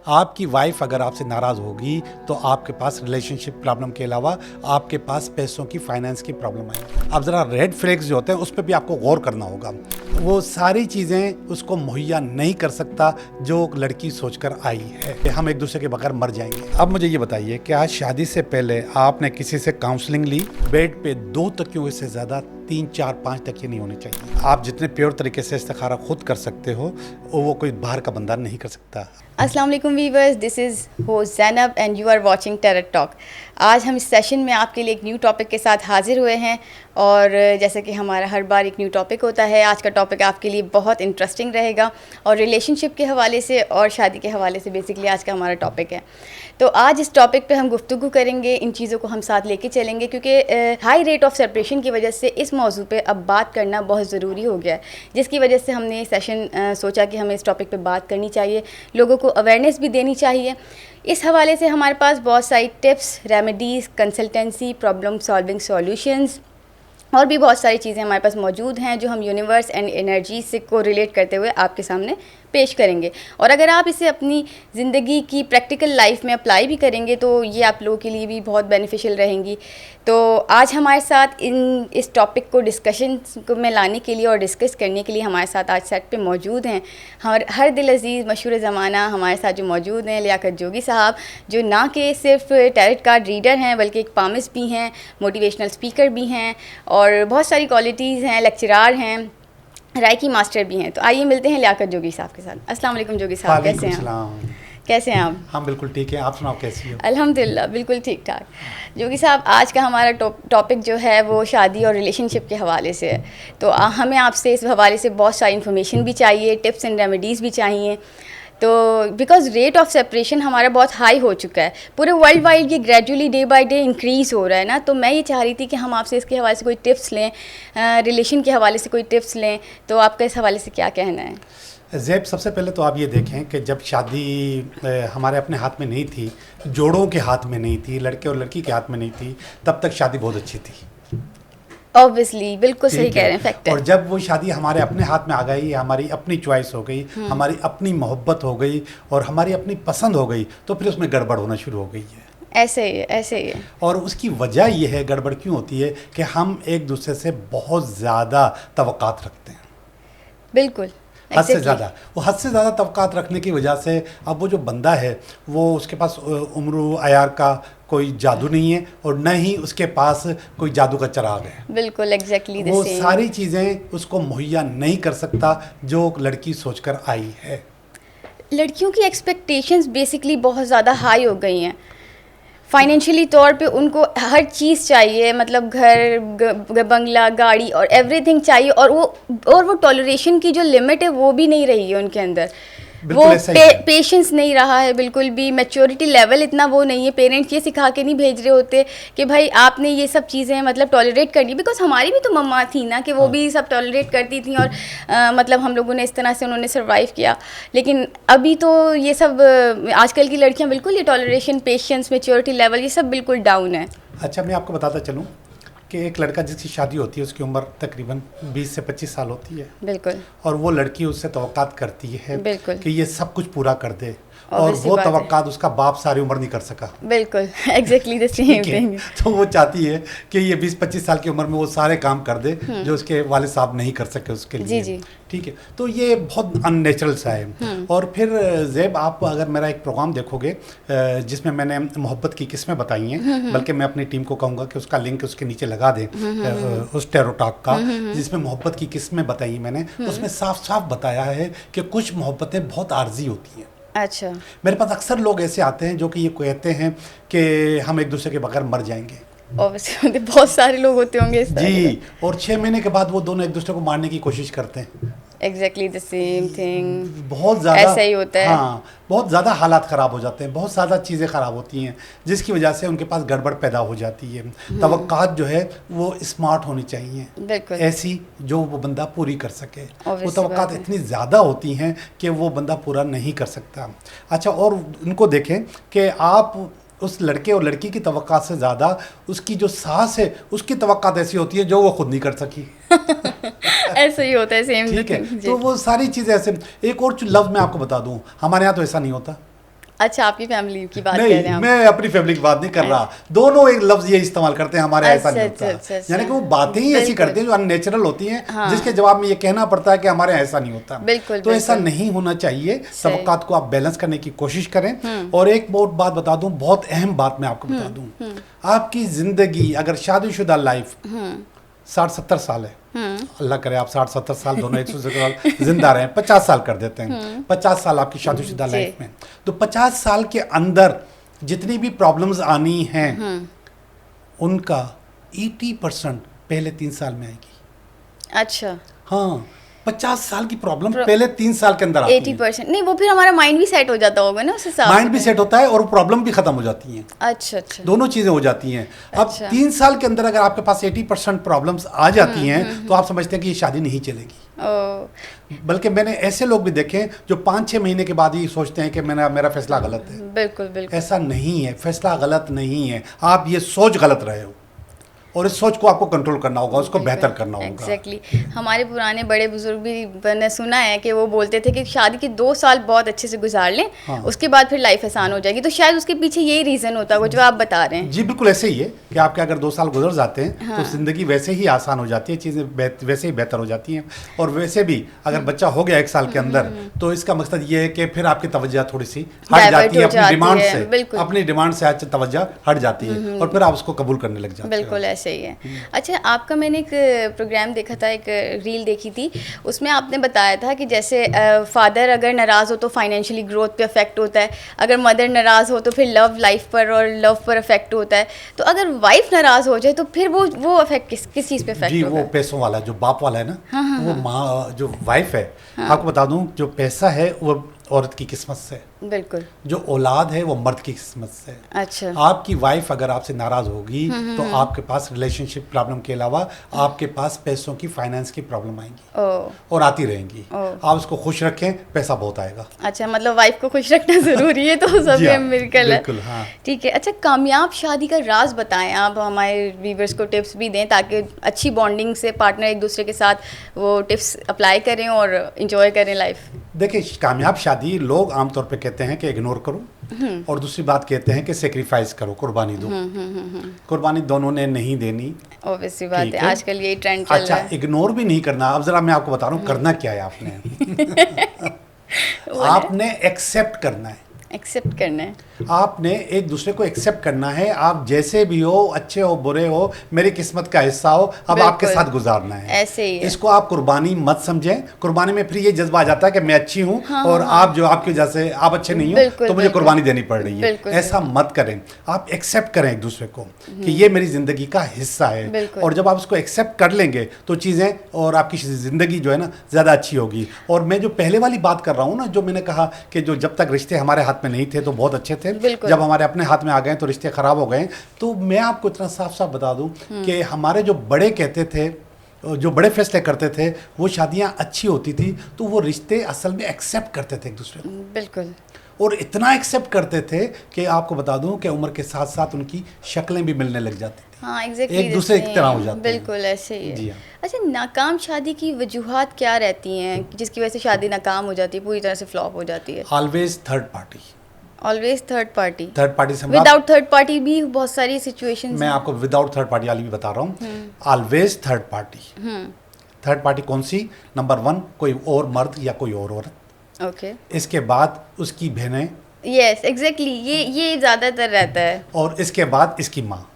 आपकी वाइफ अगर आपसे नाराज़ होगी तो आपके पास रिलेशनशिप प्रॉब्लम के अलावा आपके पास पैसों की फाइनेंस की प्रॉब्लम आएगी। अब ज़रा रेड फ्लैग्स जो होते हैं उस पर भी आपको गौर करना होगा। वो सारी चीज़ें उसको मुहैया नहीं कर सकता जो लड़की सोचकर आई है कि हम एक दूसरे के बगैर मर जाएंगे। अब मुझे ये बताइए कि आज शादी से पहले आपने किसी से काउंसलिंग ली? बेड पे 2 तकियों से ज़्यादा 3, 4, 5 तकिए नहीं होने चाहिए। आप जितने प्योर तरीके से इस्तिखारा खुद कर सकते हो वो कोई बाहर का बंदा नहीं कर सकता। अस्सलाम वालेकुम viewers, this is host Zainab and you are watching tarot talk. आज हम इस सेशन में आपके लिए एक न्यू टॉपिक के साथ हाजिर हुए हैं और जैसे कि हमारा हर बार एक न्यू टॉपिक होता है, आज का टॉपिक आपके लिए बहुत इंटरेस्टिंग रहेगा और रिलेशनशिप के हवाले से और शादी के हवाले से बेसिकली आज का हमारा टॉपिक है। तो आज इस टॉपिक पे हम गुफ्तगू करेंगे, इन चीज़ों को हम साथ लेके चलेंगे क्योंकि हाई रेट ऑफ सेपरेशन की वजह से इस मौजू पे अब बात करना बहुत ज़रूरी हो गया है, जिसकी वजह से हमने ये सेशन सोचा कि हमें इस टॉपिक पे बात करनी चाहिए, लोगों को अवेयरनेस भी देनी चाहिए। इस हवाले से हमारे पास बहुत सारी tips, remedies, consultancy, problem solving solutions और भी बहुत सारी चीज़ें हमारे पास मौजूद हैं जो हम यूनिवर्स एंड एनर्जी से को रिलेट करते हुए आपके सामने पेश करेंगे। और अगर आप इसे अपनी ज़िंदगी की प्रैक्टिकल लाइफ में अप्लाई भी करेंगे तो ये आप लोगों के लिए भी बहुत बेनिफिशियल रहेंगी। तो आज हमारे साथ इस टॉपिक को डिस्कशन में लाने के लिए और डिस्कस करने के लिए हमारे साथ आज सेट पे मौजूद हैं हर दिल अजीज़ मशहूर ज़माना हमारे साथ जो मौजूद हैं लियाकत जोगी साहब, जो ना कि सिर्फ टैरट कार्ड रीडर हैं बल्कि एक पामिस्ट भी हैं, मोटिवेशनल स्पीकर भी हैं और बहुत सारी क्वालिटीज़ हैं, लेक्चरार हैं, राइकी मास्टर भी हैं। तो आइए मिलते हैं लियाकत जोगी साहब के साथ। अस्सलाम वालेकुम जोगी साहब, कैसे हैं आप? कैसे हैं आप? हम बिल्कुल ठीक है, आप सुनाओ कैसी हो? अल्हम्दुलिल्लाह बिल्कुल ठीक ठाक। जोगी साहब, आज का हमारा टॉपिक जो है वो शादी और रिलेशनशिप के हवाले से है। तो हमें आपसे इस हवाले से बहुत सारी इन्फॉर्मेशन भी चाहिए, टिप्स एंड रेमेडीज़ भी चाहिए। तो बिकॉज रेट ऑफ सेपरेशन हमारा बहुत हाई हो चुका है, पूरे वर्ल्ड वाइड ये gradually day by day increase हो रहा है ना। तो मैं ये चाह रही थी कि हम आपसे इसके हवाले से कोई टिप्स लें, रिलेशन के हवाले से कोई टिप्स लें। तो आपका इस हवाले से क्या कहना है? ज़ैब, सबसे पहले तो आप ये देखें कि जब शादी हमारे अपने हाथ में नहीं थी, जोड़ों के हाथ में नहीं थी, लड़के और लड़की के हाथ में नहीं थी, तब तक शादी बहुत अच्छी थी। ऑब्वियसली बिल्कुल सही कह रहे हैं, फैक्ट है। और जब वो शादी हमारे अपने हाथ में आ गई, हमारी अपनी चॉइस हो गई, हमारी अपनी मोहब्बत हो गई और हमारी अपनी पसंद हो गई, तो फिर उसमें गड़बड़ होना शुरू हो गई है। ऐसे ही है, ऐसे ही है। और उसकी वजह ये है, गड़बड़ क्यों होती है कि हम एक दूसरे से बहुत ज़्यादा तवक्कात रखते हैं। बिल्कुल, हद से ज़्यादा। वो हद से ज़्यादा तवक्कात रखने की वजह से अब वो जो बंदा है वो उसके पास उम्र अयार का कोई जादू नहीं है और न ही उसके पास कोई जादू का चिराग है। बिल्कुल एग्जैक्टली वो सारी चीज़ें उसको मुहैया नहीं कर सकता जो लड़की सोचकर आई है। लड़कियों की एक्सपेक्टेशंस बेसिकली बहुत ज़्यादा हाई हो गई हैं। फाइनेंशियली तौर पे उनको हर चीज़ चाहिए, मतलब घर, बंगला, गाड़ी और एवरीथिंग चाहिए और वो टॉलरेशन की जो लिमिट है वो भी नहीं रही है उनके अंदर। वो पेशेंस नहीं रहा है बिल्कुल भी, मैच्योरिटी लेवल इतना वो नहीं है। पेरेंट्स ये सिखा के नहीं भेज रहे होते कि भाई आपने ये सब चीज़ें मतलब टॉलरेट करनी, बिकॉज हमारी भी तो मम्मा थी ना कि वो भी सब टॉलरेट करती थी और मतलब हम लोगों ने इस तरह से उन्होंने सर्वाइव किया। लेकिन अभी तो ये सब आजकल की लड़कियां बिल्कुल ये टॉलरेशन, पेशेंस, मैच्योरिटी लेवल ये सब बिल्कुल डाउन है। अच्छा, मैं आपको बताता चलूँ कि एक लड़का जिसकी शादी होती है उसकी उम्र तकरीबन 20 से 25 साल होती है। बिल्कुल। और वो लड़की उससे तवक्कात करती है बिल्कुल कि ये सब कुछ पूरा कर दे और वो तवक्कात उसका बाप सारी उम्र नहीं कर सका। बिल्कुल एग्जैक्टली द सेम थिंग। तो वो चाहती है कि ये 20-25 साल की उम्र में वो सारे काम कर दे जो उसके वालिद साहब नहीं कर सके उसके लिए। जी। ठीक है, तो ये बहुत अननेचुरल सा है। और फिर ज़ैब, आप अगर मेरा एक प्रोग्राम देखोगे जिसमें मैंने मोहब्बत की किस्में बताई हैं, बल्कि मैं अपनी टीम को कहूँगा कि उसका लिंक उसके नीचे लगा दें, उस टैरट टॉक का जिसमें मोहब्बत की किस्में बताई मैंने, उसमें साफ साफ बताया है कि कुछ मोहब्बतें बहुत आर्जी होती हैं। अच्छा। मेरे पास अक्सर लोग ऐसे आते हैं जो कि ये कहते हैं कि हम एक दूसरे के बगैर मर जाएंगे। ऑब्वियसली बहुत सारे लोग होते होंगे इस तरह जी, और 6 महीने के बाद वो दोनों एक दूसरे को मारने की कोशिश करते हैं। Exactly the same thing. बहुत ज़्यादा ऐसा ही होता है। हाँ, बहुत ज़्यादा हालात ख़राब हो जाते हैं, बहुत ज़्यादा चीज़ें ख़राब होती हैं जिसकी वजह से उनके पास गड़बड़ पैदा हो जाती है। तवक्कात जो है वो स्मार्ट होनी चाहिए, बिल्कुल ऐसी जो वो बंदा पूरी कर सके। वो Obviously तवक्कात इतनी ज़्यादा होती हैं कि वो बंदा पूरा नहीं कर सकता। अच्छा, और उनको देखें कि आप उस लड़के और लड़की की तवक्कात से ज़्यादा उसकी जो सास है उसकी तवक्कात ऐसी होती है जो वो खुद नहीं कर सकी। ऐसा ही होता है, सेम। ठीक है, तो वो सारी चीज़ें ऐसे। एक और लफ्ज़ मैं आपको बता दूं, हमारे यहाँ तो ऐसा नहीं होता। अच्छा, आपकी फैमिली की बात कर रहे नहीं, हैं आप। मैं अपनी फैमिली की बात नहीं कर रहा। दोनों एक लफ्ज ये इस्तेमाल करते हैं, हमारे ऐसा नहीं अच्छा, होता। अच्छा, अच्छा। यानी कि वो बातें ही ऐसी बिल्कुल। करते हैं जो अननेचुरल होती हैं, हाँ। जिसके जवाब में ये कहना पड़ता है कि हमारे यहाँ ऐसा नहीं होता। बिल्कुल, तो ऐसा बिल्कुल। नहीं होना चाहिए। सही। तबक्कात को आप बैलेंस करने की कोशिश करें। और एक बहुत बात बता दूं, बहुत अहम बात मैं आपको बता दूं, आपकी जिंदगी अगर शादीशुदा लाइफ 60-70 साल है, अल्लाह करे आप 60-70 साल दोनों 100 साल जिंदा रहें, 50 साल कर देते हैं, 50 साल आपकी शादीशुदा जी। लाइफ में, तो 50 साल के अंदर जितनी भी प्रॉब्लम्स आनी हैं उनका 80% पहले 3 साल में आएगी। अच्छा, हाँ, 50 साल की प्रॉब्लम पहले 3 साल के अंदर आती है। 80% नहीं, वो फिर हमारा माइंड भी सेट हो जाता होगा ना उस हिसाब से। माइंड भी सेट होता है और प्रॉब्लम भी खत्म हो जाती हैं। अच्छा, अच्छा। दोनों चीजें हो जाती हैं। अब अच्छा। 3 साल के अंदर अगर आपके पास 80% प्रॉब्लम्स आ जाती हैं तो आप समझते हैं कि ये शादी नहीं चलेगी। ओ, बल्कि मैंने ऐसे लोग भी देखे हैं जो 5-6 महीने के बाद ही सोचते हैं कि मेरा फैसला गलत है। बिल्कुल, बिल्कुल। ऐसा नहीं है, फैसला गलत नहीं है, आप ये सोच गलत रहे हो और इस सोच को आपको कंट्रोल करना होगा, उसको बेहतर करना होगा। एग्जैक्टली। हमारे पुराने बड़े बुजुर्ग भी मैंने सुना है कि वो बोलते थे कि शादी के 2 साल बहुत अच्छे से गुजार लें, हाँ। उसके बाद फिर लाइफ आसान हो जाएगी। तो शायद उसके पीछे यही रीज़न होता है जो आप बता रहे हैं। जी बिल्कुल ऐसे ही है कि आपके अगर 2 साल गुजर जाते हैं हाँ। तो ज़िंदगी वैसे ही आसान हो जाती है, चीज़ें वैसे ही बेहतर हो जाती हैं। और वैसे भी अगर बच्चा हो गया 1 साल के अंदर तो इसका मकसद ये है कि फिर आपकी तवज्जो थोड़ी सी हट Divert जाती है हो अपनी जाती डिमांड है, से, बिल्कुल। अपनी डिमांड से आज तवज्जो हट जाती है और फिर आप उसको कबूल करने लग जाते हैं। बिल्कुल ऐसे ही है। अच्छा, आपका मैंने एक प्रोग्राम देखा था, एक रील देखी थी, उसमें आपने बताया था कि जैसे फादर अगर नाराज़ हो तो फाइनेंशियली ग्रोथ पे अफेक्ट होता है, अगर मदर नाराज़ हो तो फिर लव लाइफ पर और लव पर अफेक्ट होता है। तो अगर वाइफ नाराज़ हो जाए तो फिर वो अफेक्ट किस चीज़ पे अफेक्ट जी, होता वो है? पैसों वाला जो बाप वाला है ना, वो माँ जो वाइफ है, आपको बता दूं जो पैसा है वो औरत की किस्मत से, बिल्कुल। जो औलाद है वो मर्द की किस्मत से। अच्छा। आपकी वाइफ अगर आपसे नाराज होगी तो आपके पास रिलेशनशिप प्रॉब्लम के अलावा आपके पास पैसों की फाइनेंस की प्रॉब्लम आएंगी ओ, और आती रहेंगी। ओ। आप उसको खुश रखें, पैसा बहुत आएगा। अच्छा, मतलब वाइफ को खुश रखना ज़रूरी है, तो सब जी ये हाँ, मिलकर है। बिल्कुल, हाँ। ठीक है। अच्छा, कामयाब शादी का राज बताएं आप, हमारे व्यूवर्स को टिप्स भी दें ताकि अच्छी बॉन्डिंग से पार्टनर एक दूसरे के साथ वो टिप्स अप्लाई करें और इंजॉय करें लाइफ। देखिए, कामयाब शादी लोग आमतौर पे कहते हैं कि इग्नोर करो और दूसरी बात कहते हैं कि सेक्रीफाइस करो, कुर्बानी दो। कुर्बानी दोनों ने नहीं देनी, ऑब्वियसली बात ठीक है, है। आजकल यही ट्रेंड चल अच्छा, रहा है। इग्नोर भी नहीं करना। अब जरा मैं आपको बता रहा हूँ करना क्या है। आपने एक्सेप्ट करना है, एक्सेप्ट करना है। आपने एक दूसरे को एक्सेप्ट करना है। आप जैसे भी हो, अच्छे हो बुरे हो, मेरी किस्मत का हिस्सा हो, अब आपके बिल्कुल। साथ गुजारना है। ऐसे ही है। इसको आप कुर्बानी मत समझें। कुर्बानी में फिर ये जज्बा आ जाता है कि मैं अच्छी हूँ और आप जो आपकी वजह से आप अच्छे नहीं हो बिल्कुल, तो मुझे बिल्कुल। कुर्बानी देनी पड़ रही है। बिल्कुल, ऐसा मत करें। आप एक्सेप्ट करें एक दूसरे को कि ये मेरी जिंदगी का हिस्सा है। बिल्कुल। और जब आप उसको एक्सेप्ट कर लेंगे तो चीज़ें और आपकी ज़िंदगी जो है ना ज़्यादा अच्छी होगी। और मैं जो पहले वाली बात कर रहा हूँ ना, जो मैंने कहा कि जो जब तक रिश्ते हमारे हाथ में नहीं थे तो बहुत अच्छे थे, बिल्कुल। जब हमारे अपने हाथ में आ गए तो रिश्ते खराब हो गए। तो मैं आपको इतना साफ साफ बता दूं कि हमारे जो बड़े कहते थे, जो बड़े फैसले करते थे, वो शादियां अच्छी होती थी तो वो रिश्ते असल में एक्सेप्ट करते थे एक दूसरे को। बिल्कुल। और इतना एक्सेप्ट करते थे कि आपको बता दूं कि उम्र के साथ साथ उनकी शक्लें भी मिलने लग जाती थी। हाँ, एग्जैक्टली एक दूसरे की तरह हो जाते हैं। बिल्कुल ऐसे ही है। जी हाँ। अच्छा, नाकाम शादी की वजूहात क्या रहती हैं जिसकी वजह से शादी नाकाम हो जाती है, पूरी तरह से फ्लॉप हो जाती है? Always third party. Always third party. Third party से विदाउट थर्ड पार्टी भी बहुत सारी सिचुएशंस मैं आपको विदाउट थर्ड पार्टी वाली भी बता रहा हूँ। Always third party. Third party कौन सी? नंबर 1 कोई और मर्द या कोई और औरत। ओके। इसके बाद उसकी बहनें, यस एग्जैक्टली, ये ज़्यादातर रहता है। और इसके बाद इसकी माँ,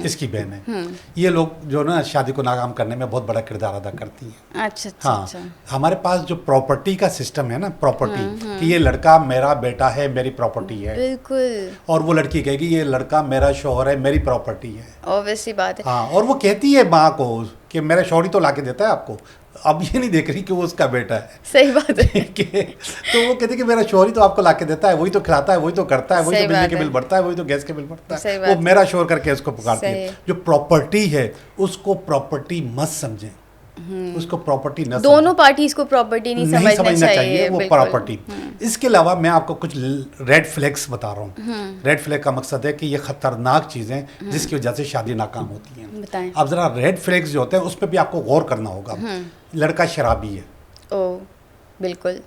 इसकी बहनें। ये लोग जो ना शादी को नाकाम करने में बहुत बड़ा किरदार अदा करती हैं। अच्छा अच्छा हाँ, अच्छा। हमारे पास जो प्रॉपर्टी का सिस्टम है ना, प्रॉपर्टी कि ये लड़का मेरा बेटा है, मेरी प्रॉपर्टी है, बिल्कुल और वो लड़की कहेगी ये लड़का मेरा शौहर है, मेरी प्रॉपर्टी है। ऑब्वियसली बात है। हाँ, और वो कहती है माँ को कि मेरा शौहर ही तो लाके देता है आपको। अब ये नहीं देख रही कि वो उसका बेटा है। सही बात है। तो वो कहती है कि मेरा शौहर ही तो आपको लाके देता है, वही तो खिलाता है, वही तो करता है, वही सही तो बिजली बात के है। बिल भरता है, वही तो गैस के बिल भरता सही है। बात वो है। मेरा शौहर करके उसको पुकारती सही। है। जो प्रॉपर्टी है उसको प्रॉपर्टी मत समझें, उसको प्रॉपर्टी न दोनों पार्टीज को प्रॉपर्टी नहीं समझना चाहिए वो बिल्कुल। प्रॉपर्टी। इसके अलावा मैं आपको कुछ रेड फ्लैग्स बता रहा हूँ। रेड फ्लैग का मकसद है कि ये खतरनाक चीज़ें जिसकी वजह से शादी नाकाम होती हैं। बताएं। अब जरा रेड फ्लैग्स जो होते हैं उस पर भी आपको गौर करना होगा। लड़का शराबी है, ओ बिल्कुल।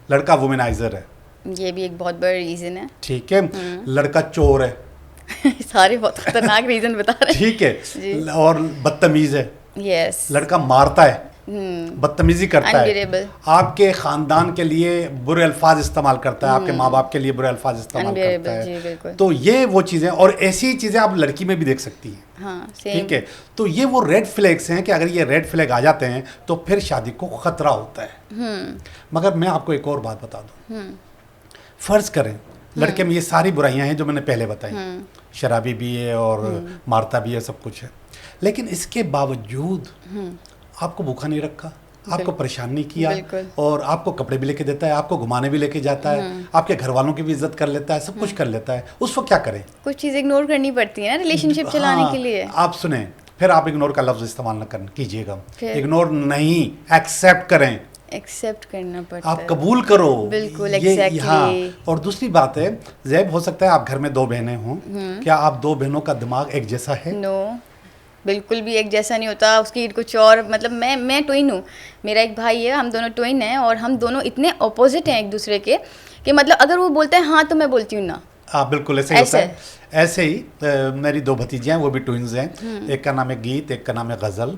लड़का वुमेनाइजर है, ये भी एक बहुत बड़ा रीज़न है। ठीक है, लड़का चोर है, सारे बहुत खतरनाक रीज़न बता रहे हैं। ठीक है, और बदतमीज है, यस। लड़का मारता है, बदतमीजी करता है, Unbearable। आपके खानदान के लिए बुरे अल्फाज इस्तेमाल करता है, आपके माँ बाप के लिए बुरे अल्फाज इस्तेमाल करता जी, है। बिल्कुल। तो ये वो चीज़ें, और ऐसी चीज़ें आप लड़की में भी देख सकती हैं। हाँ, सेम। ठीक है, तो ये वो रेड फ्लैग्स हैं कि अगर ये रेड फ्लैग आ जाते हैं तो फिर शादी को खतरा होता है। मगर मैं आपको एक और बात बता दूं, फर्ज करें लड़के में ये सारी बुराइयां हैं जो मैंने पहले बताई, शराबी भी है और मारता भी है, सब कुछ है, लेकिन इसके बावजूद आपको भूखा नहीं रखा, आपको परेशान नहीं किया, और आपको कपड़े भी लेके देता है, आपको घुमाने भी लेके जाता है, आपके घर वालों की भी इज्जत कर लेता है, सब कुछ कर लेता है, उस वक्त क्या करें? कुछ चीज़ इग्नोर करनी पड़ती है ना रिलेशनशिप चलाने के लिए। आप सुने, फिर आप इग्नोर का लफ्ज इस्तेमाल न कीजिएगा, इग्नोर नहीं, एक्सेप्ट करें, एक्सेप्ट करना पड़ता है, आप कबूल करो। बिल्कुल, ये exactly। हाँ, और दूसरी बात है, जैब हो सकता है आप घर में 2 बहनें हों, क्या आप 2 बहनों का दिमाग एक जैसा है? नो, बिल्कुल भी एक जैसा नहीं होता, उसकी कुछ और, मतलब मैं ट्विन हूँ, मेरा एक भाई है, हम दोनों ट्विन हैं, और हम दोनों इतने अपोजिट हैं एक दूसरे के कि मतलब अगर वो बोलते हैं हाँ तो मैं बोलती हूँ ना। हाँ बिल्कुल ऐसे ही होता है। ऐसे ही मेरी 2 भतीजियाँ हैं, वो भी ट्विन्स हैं, एक का नाम है गीत, एक का नाम है गज़ल।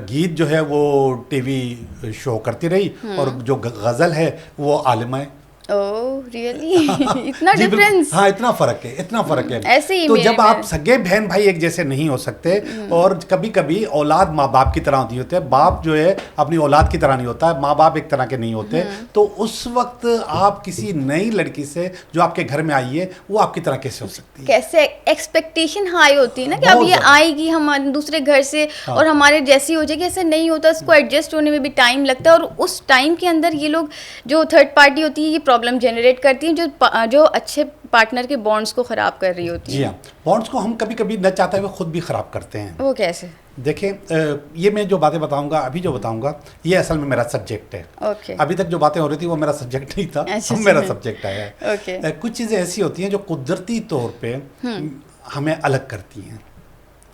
गीत जो है वो टीवी शो करती रही, और जो गज़ल है वो आलिमा है। Oh really? इतना डिफरेंस? हाँ, इतना फर्क है, इतना फर्क है। ऐसे ही तो जब आप सगे बहन भाई एक जैसे नहीं हो सकते, और कभी कभी औलाद माँ बाप की तरह होती होते हैं, बाप जो है अपनी औलाद की तरह नहीं होता है, माँ बाप एक तरह के नहीं होते, तो उस वक्त आप किसी नई लड़की से जो आपके घर में आई है वो आपकी तरह कैसे हो सकती है? कैसे एक्सपेक्टेशन हाई होती है ना कि अब ये आएगी हमारे दूसरे घर से और हमारे जैसी हो जाएगी, ऐसा नहीं होता, इसको एडजस्ट होने में भी टाइम लगता है, और उस टाइम के अंदर ये लोग जो थर्ड पार्टी होती है ये प्रॉब्लम जनरेट करती है जो अच्छे पार्टनर के बॉन्ड्स को ख़राब कर रही होती है। जी हाँ, बॉन्ड्स को हम कभी कभी न चाहते हुए खुद भी ख़राब करते हैं। वो कैसे? देखें, ये मैं जो बातें बताऊंगा, अभी जो बताऊंगा, ये असल में मेरा सब्जेक्ट है। ओके। अभी तक जो बातें हो रही थी वो मेरा सब्जेक्ट नहीं था, अब मेरा सब्जेक्ट आया है। ओके। कुछ चीज़ें ऐसी होती हैं जो कुदरती तौर पे हमें अलग करती हैं।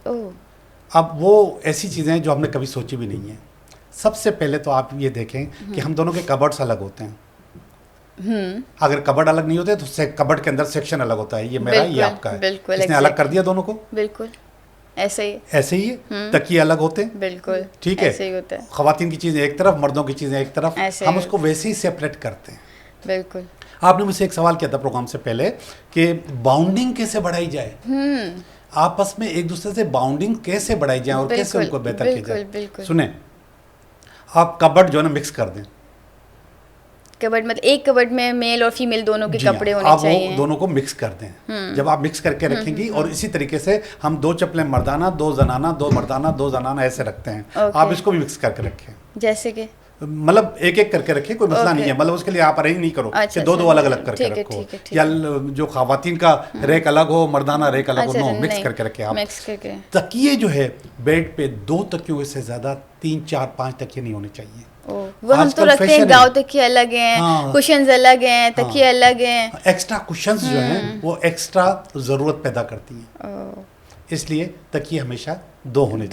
ओह। अब वो ऐसी चीज़ें हैं जो हमने कभी सोची भी नहीं है। सबसे पहले तो आप ये देखें कि हम दोनों के कबर्ड्स अलग होते हैं। अगर कबर्ड अलग नहीं होते तो कबर्ड के अंदर सेक्शन अलग होता है, ये मेरा ये आपका है, इसने अलग कर दिया दोनों को। बिल्कुल ऐसे ही है। तकिए अलग होते हैं, बिल्कुल ठीक है, ऐसे ही होता है। खवातीन की चीज़ें एक तरफ, मर्दों की चीज़ें एक तरफ, हम उसको वैसे ही सेपरेट करते हैं। बिल्कुल। आपने मुझसे एक सवाल किया था प्रोग्राम से पहले कि बाउंडिंग कैसे बढ़ाई जाए, आपस में एक दूसरे से बाउंडिंग कैसे बढ़ाई जाए और कैसे उनको बेहतर किया जाए। सुने, आप कबर्ड जो है ना मिक्स कर दें। कबर्ड मतलब एक कबर्ड में मेल और फीमेल दोनों के कपड़े होने चाहिए। आप वो दोनों को मिक्स कर दें। जब आप मिक्स करके रखेंगी, और इसी तरीके से हम 2 चप्पलें मर्दाना, 2 जनाना, 2 मर्दाना, 2 जनाना ऐसे रखते हैं। आप इसको भी मिक्स करके रखें, जैसे कि मतलब एक एक करके रखें, कोई मसला नहीं है, मतलब उसके लिए आप अरेंज नहीं करो कि 2-2 अलग अलग करके रखो, या जो खवातीन का रैक अलग हो, मर्दाना रैक अलग हो, नो, मिक्स करके रखें आप। तकिए जो है बेड पे 2 तकियों से ज्यादा 3, 4, 5 तकिए नहीं होने चाहिए। वो हम तो रखते हैं, गाँव तकिए अलग हैं, कुशन्स अलग हैं, तकिए अलग हैं। एक्स्ट्रा कुशन्स जो हैं वो एक्स्ट्रा जरूरत पैदा करती हैं, इसलिए तकिए हमेशा 2 होने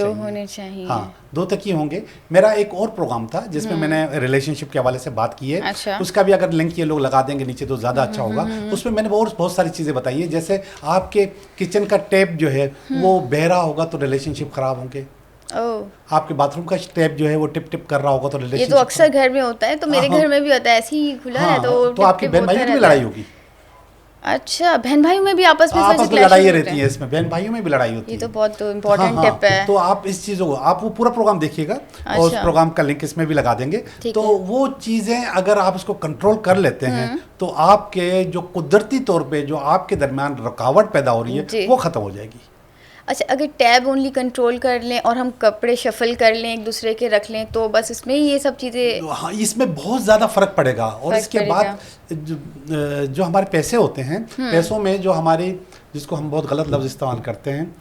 चाहिए। हाँ, 2 तकिए होंगे। मेरा एक और प्रोग्राम था जिसमें मैंने रिलेशनशिप के हवाले से बात की है। अच्छा। उसका भी अगर लिंक ये लोग लगा देंगे नीचे तो ज़्यादा अच्छा होगा। उसमें मैंने बहुत सारी चीज़ें बताई है, जैसे आपके किचन का टैप जो है वो बहरा होगा तो रिलेशनशिप खराब होंगे। आपके बाथरूम का टैप जो है वो टिप टिप कर रहा होगा तो रिलेशनशिप, ये तो अक्सर घर में होता है, तो मेरे घर में भी होता है, ऐसे ही खुला है तो आपकी बहन भाइयों में लड़ाई होगी। अच्छा, बहन भाइयों में भी आपस में लड़ाई रहती है, इसमें बहन भाइयों में भी लड़ाई होती है। ये तो बहुत इम्पोर्टेंट टिप है। तो आप इस चीज़ों को, आप वो पूरा प्रोग्राम देखिएगा, और उस प्रोग्राम का लिंक इसमें भी लगा देंगे। तो वो चीज़ें अगर आप इसको कंट्रोल कर लेते हैं तो आपके जो कुदरती तौर पे जो आपके दरमियान रुकावट पैदा हो रही है वो ख़त्म हो जाएगी। अच्छा, अगर टैब ओनली कंट्रोल कर लें और हम कपड़े शफल कर लें, एक दूसरे के रख लें, तो बस इसमें ये सब चीज़ें, हाँ, इसमें बहुत ज़्यादा फ़र्क पड़ेगा। और इसके बाद जो हमारे पैसे होते हैं, पैसों में जो हमारी, जिसको हम बहुत गलत लफ्ज़ इस्तेमाल करते हैं,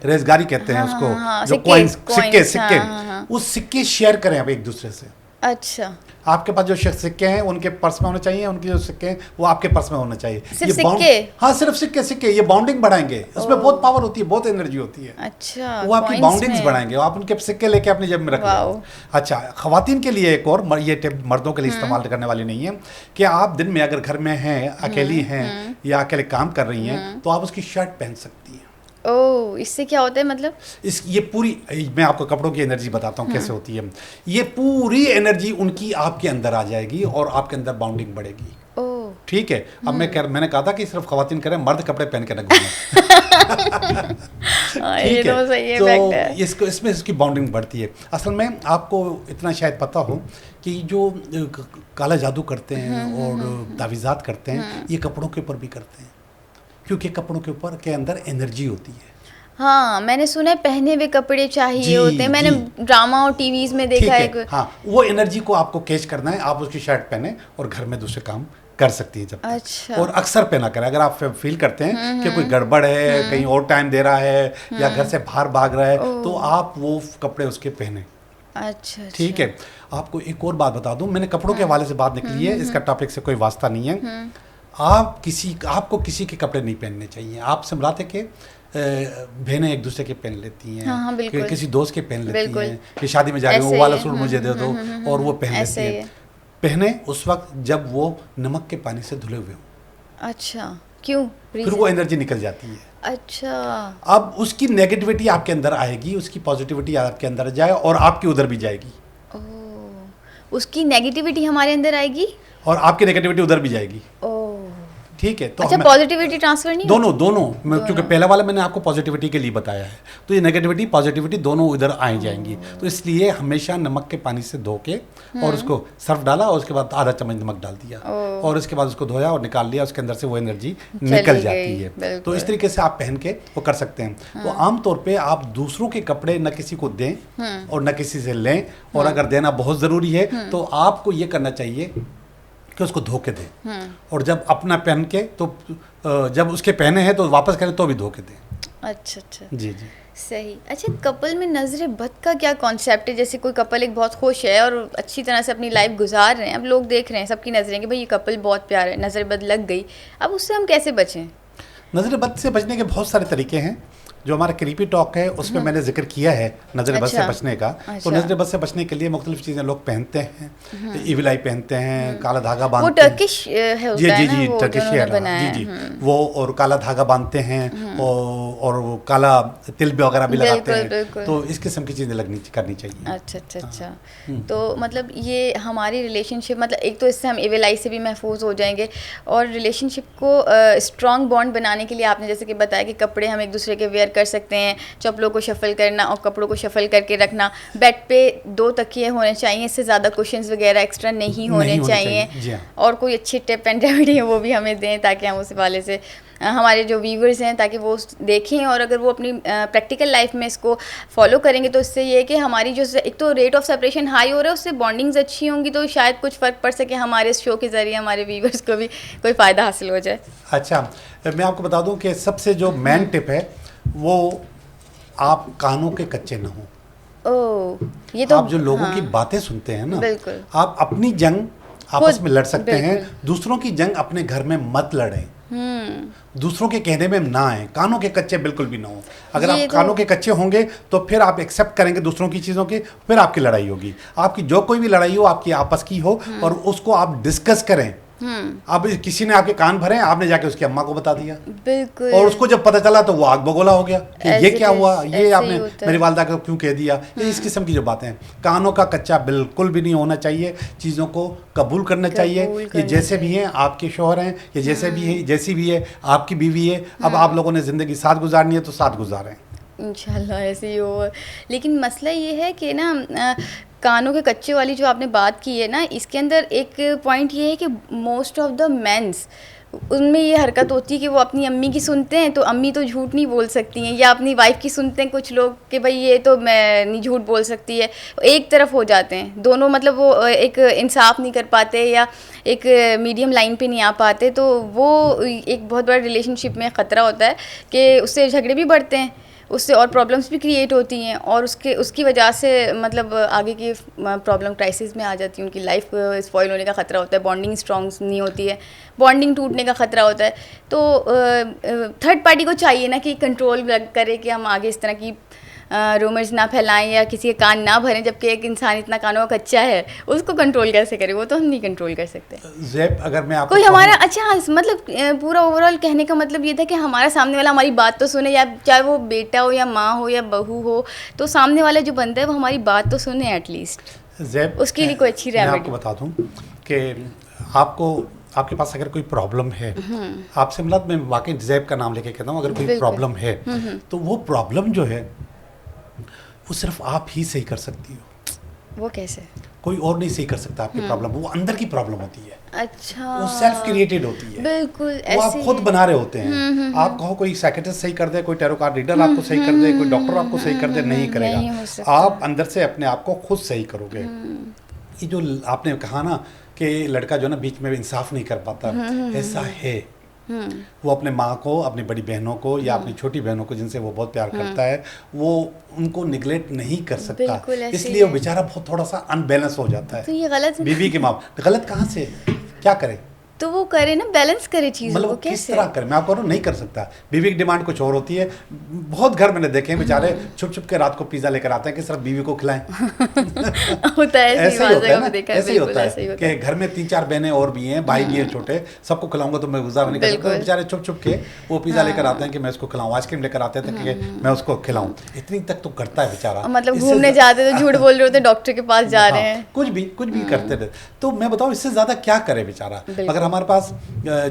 रेजगारी कहते हैं उसको, जो कॉइन्स, सिक्के, उस सिक्के शेयर करें आप एक दूसरे से। अच्छा, आपके पास जो सिक्के हैं उनके पर्स में होने चाहिए, उनके जो सिक्के हैं वो आपके पर्स में होने चाहिए। सिर्फ ये सिक्के? हाँ, सिर्फ सिक्के सिक्के, ये बाउंडिंग बढ़ाएंगे, इसमें बहुत पावर होती है, बहुत एनर्जी होती है। अच्छा, वो आपकी coins बाउंडिंग्स में। बढ़ाएंगे, आप उनके सिक्के लेके अपनी जेब में रख वाओ। लो। अच्छा, खवातीन के लिए एक और ये टिप मर्दों के लिए इस्तेमाल करने वाली नहीं है कि आप दिन में अगर घर में हैं, अकेली हैं या अकेले काम कर रही हैं तो आप उसकी शर्ट पहन सकती हैं। ओह, इससे क्या होता है मतलब? ये पूरी, मैं आपको कपड़ों की एनर्जी बताता हूँ कैसे होती है। ये पूरी एनर्जी उनकी आपके अंदर आ जाएगी और आपके अंदर बाउंडिंग बढ़ेगी। ओह, ठीक है। अब मैंने कहा था कि सिर्फ खवातीन करें, मर्द कपड़े पहन के न घूमें। ये तो सही है, तो fact है। इसमें इसकी बाउंडिंग बढ़ती है। असल में आपको इतना शायद पता हो कि जो काला जादू करते हैं और तावीज़ात करते हैं, ये कपड़ों के ऊपर भी करते हैं, क्योंकि कपड़ों के ऊपर के अंदर एनर्जी होती है। हाँ, मैंने सुना है पहने हुए कपड़े चाहिए होते हैं, मैंने ड्रामा और टीवीज में देखा है। हाँ, वो एनर्जी को आपको कैच करना है, आप उसकी शर्ट पहने और घर में दूसरे काम कर सकती है जब तक। अच्छा। और अक्सर पहना करें। अगर आप फील करते हैं कि कोई गड़बड़ है, कहीं और टाइम दे रहा है या घर से बाहर भाग रहा है, तो आप वो कपड़े उसके पहने। अच्छा, ठीक है। आपको एक और बात बता दूं, मैंने कपड़ों के हवाले से बात निकली है, इसका टॉपिक से कोई वास्ता नहीं है। आपको किसी के कपड़े नहीं पहनने चाहिए। आप समझाते कि बहनें एक दूसरे के पहन लेती हैं, हाँ, बिल्कुल। किसी दोस्त के पहन लेती हैं कि शादी में जा रही हूँ, वो वाला सूट मुझे दे दो, और वो पहन लेती हैं। पहने उस वक्त जब वो नमक के पानी से धुले हुए हों। अच्छा, क्यों? फिर वो एनर्जी निकल जाती है। अच्छा, अब उसकी नेगेटिविटी आपके अंदर आएगी, उसकी पॉजिटिविटी आपके अंदर जाए और आपकी उधर भी जाएगी। ओह, उसकी नेगेटिविटी हमारे अंदर आएगी और आपकी नेगेटिविटी उधर भी जाएगी। ओह, ठीक है। तो अच्छा, पॉजिटिविटी ट्रांसफर नहीं दोनों क्योंकि पहला वाला मैंने आपको पॉजिटिविटी के लिए बताया है, तो ये नेगेटिविटी पॉजिटिविटी दोनों इधर आ जाएंगी। तो इसलिए हमेशा नमक के पानी से धो के और उसको सर्फ डाला और उसके बाद आधा चम्मच नमक डाल दिया और उसके बाद उसको धोया और निकाल लिया, उसके अंदर से वो एनर्जी निकल जाती है। तो इस तरीके से आप पहन के वो कर सकते हैं। तो आमतौर पर आप दूसरों के कपड़े न किसी को दें और न किसी से लें, और अगर देना बहुत ज़रूरी है तो आपको ये करना चाहिए कि उसको धो के दें, और जब अपना पहन के तो जब उसके पहने हैं तो वापस करें तो भी धो के दें। अच्छा, जी जी, सही। अच्छा, कपल में नजर बद का क्या कॉन्सेप्ट है? जैसे कोई कपल एक बहुत खुश है और अच्छी तरह से अपनी लाइफ गुजार रहे हैं, अब लोग देख रहे हैं, सबकी नजरें कि भाई ये कपल बहुत प्यार है, नजर बद लग गई, अब उससे हम कैसे बचें? नजर बद से बचने के बहुत सारे तरीके हैं। जो हमारा क्रीपी टॉक है उसमें मैंने जिक्र किया है नजर बद से बचने का। तो नजर बद से बचने के लिए मुख्तलिफ चीज़ें लोग पहनते हैं। इविल आई पहनते हैं, काला धागा बांधते हैं। वो टर्किश है, जी टर्किश है जी, वो और काला धागा बांधते हैं और वो काला तिल वगैरह भी लगाते हैं। तो इस किस्म की चीज़ें करनी चाहिए। अच्छा। तो मतलब ये हमारी रिलेशनशिप, मतलब एक तो इससे हम इविल आई से भी महफूज हो जाएंगे, और रिलेशनशिप को स्ट्रॉन्ग बॉन्ड बनाने के लिए आपने जैसे कि बताया कि कपड़े हम एक दूसरे के वेयर कर सकते हैं, चप्पलों को शफल करना और कपड़ों को शफल करके रखना, बेड पे 2 तकिए होने चाहिए, इससे ज़्यादा कुशन्स वगैरह एक्स्ट्रा नहीं होने चाहिए। और कोई अच्छी टिप एंड रेमेडी है वो भी हमें दें ताकि हम उस वाले से हमारे जो व्यूवर्स हैं ताकि वो देखें, और अगर वो अपनी प्रैक्टिकल लाइफ में इसको फॉलो करेंगे तो इससे ये है कि हमारी जो एक तो रेट ऑफ सेपरेशन हाई हो रहा है, उससे बॉन्डिंग्स अच्छी होंगी, तो शायद कुछ फ़र्क पड़ सके हमारे इस शो के ज़रिए हमारे व्यूवर्स को भी कोई फ़ायदा हासिल हो जाए। अच्छा, मैं आपको बता दूं कि सबसे जो मेन टिप है वो आप कानों के कच्चे ना हो। ओह, ये तो आप जो लोगों की बातें सुनते हैं ना, बिल्कुल, आप अपनी जंग आपस में लड़ सकते हैं, दूसरों की जंग अपने घर में मत लड़ें। दूसरों के कहने में ना आए, कानों के कच्चे बिल्कुल भी ना हो। अगर आप कानों के कच्चे होंगे तो फिर आप एक्सेप्ट करेंगे दूसरों की चीज़ों की, फिर आपकी लड़ाई होगी। आपकी जो कोई भी लड़ाई हो आपकी आपस की हो और उसको आप डिस्कस करें। अब किसी ने आपके कान भरे, आपने जाके उसकी अम्मा को बता दिया, बिल्कुल, और उसको जब पता चला तो वो आग बगोला हो गया कि ये क्या हुआ, ये आपने मेरी वालदा को क्यों कह दिया। ये इस किस्म की जो बातें हैं, कानों का कच्चा बिल्कुल भी नहीं होना चाहिए। चीज़ों को कबूल करना चाहिए। ये जैसे भी हैं आपके शौहर हैं, ये जैसे भी है, जैसी भी है आपकी बीवी है। अब आप लोगों ने ज़िंदगी साथ गुजारनी है तो साथ गुजारें, इंशाल्लाह ऐसे ही हो। लेकिन मसला ये है कि ना कानों के कच्चे वाली जो आपने बात की है ना, इसके अंदर एक पॉइंट ये है कि मोस्ट ऑफ द मेंस उनमें ये हरकत होती है कि वो अपनी अम्मी की सुनते हैं तो अम्मी तो झूठ नहीं बोल सकती हैं, या अपनी वाइफ की सुनते हैं कुछ लोग कि भाई ये तो मैं नहीं झूठ बोल सकती है, एक तरफ हो जाते हैं दोनों, मतलब वो एक इंसाफ नहीं कर पाते या एक मीडियम लाइन पे नहीं आ पाते, तो वो एक बहुत बड़ा रिलेशनशिप में ख़तरा होता है कि उससे झगड़े भी बढ़ते हैं उससे और प्रॉब्लम्स भी क्रिएट होती हैं और उसकी वजह से मतलब आगे की प्रॉब्लम क्राइसिस में आ जाती है, उनकी लाइफ स्पॉइल होने का ख़तरा होता है, बॉन्डिंग स्ट्रॉन्ग नहीं होती है, बॉन्डिंग टूटने का ख़तरा होता है। तो थर्ड पार्टी को चाहिए ना कि कंट्रोल करे कि हम आगे इस तरह की रूमर्स ना फैलाएं या किसी के कान ना भरें, जबकि एक इंसान इतना कानों का कच्चा है, उसको कंट्रोल कैसे करें? वो तो हम नहीं कंट्रोल कर सकते। ज़ैब, अगर मैं आपको कोई हमारा अच्छा मतलब पूरा ओवरऑल कहने का मतलब ये था कि हमारा सामने वाला हमारी बात तो सुने, या चाहे वो बेटा हो या माँ हो या बहू हो, तो सामने वाला जो बंदा है वो हमारी बात तो सुने एटलीस्ट, ज़ैब, उसके लिए कोई अच्छी मैं रेमेडी। आपको बता दूं कि आपके पास अगर कोई प्रॉब्लम है, आपसे मतलब मैं वाकई ज़ैब का नाम लेके कहता हूँ, अगर कोई बिल्कुल। प्रॉब्लम है तो वो प्रॉब्लम जो है वो सिर्फ आप ही सही कर सकती हो, वो कैसे? कोई और नहीं सही कर सकता आपकी प्रॉब्लम। वो अंदर की प्रॉब्लम होती है, अच्छा, वो सेल्फ क्रिएटेड होती है, बिल्कुल वो आप ऐसे खुद बना रहे होते हैं। आप कहो कोई साइकियाट्रिस्ट सही कर दे, कोई टैरो कार्ड रीडर आपको सही कर दे, कोई डॉक्टर आपको सही कर दे, नहीं नहीं हो करेगा। सकता। आप अंदर से अपने आप को खुद सही करोगे। ये जो आपने कहा ना कि लड़का जो ना बीच में इंसाफ नहीं कर पाता, ऐसा है। वो अपने माँ को, अपनी बड़ी बहनों को या अपनी छोटी बहनों को जिनसे वो बहुत प्यार करता है, वो उनको निगलेक्ट नहीं कर सकता, बिल्कुल ऐसे इसलिए वो है। बेचारा बहुत थोड़ा सा अनबैलेंस हो जाता है। तो ये गलत है। बीवी के माँ गलत कहाँ से, क्या करे? तो वो करे ना, बैलेंस करे चीज़ों मतलब को, वो किस कैसे? तरह करे, मैं आपको नहीं कर सकता। बीवी की डिमांड कुछ और होती है। बहुत घर मैंने देखे हैं बेचारे छुप छुप के रात को पिज़्ज़ा लेकर आते हैं कि सिर्फ बीवी को खिलाएं। होता है, ऐसे ही होता है ना, देखा है, ऐसे ही बिल्कुल होता ऐसे ही है होता कि घर में 3-4 बहनें और भी हैं, भाई भी हैं छोटे, सबको खिलाऊंगा तो मैं गुजारा नहीं कर सकता। बिल्कुल। बेचारे छुप छुप के वो पिज़्ज़ा लेकर आते हैं कि मैं उसको खिलाऊं, आइसक्रीम लेकर आते हैं कि मैं उसको खिलाऊं। इतनी तक तो करता है बेचारा। मतलब इससे घूमने जाते तो झूठ बोल रहे होते, डॉक्टर के पास जा रहे हैं। कुछ भी करते रहे। तो मैं बताऊं इससे ज़्यादा क्या करे बेचारा। अगर हमारे पास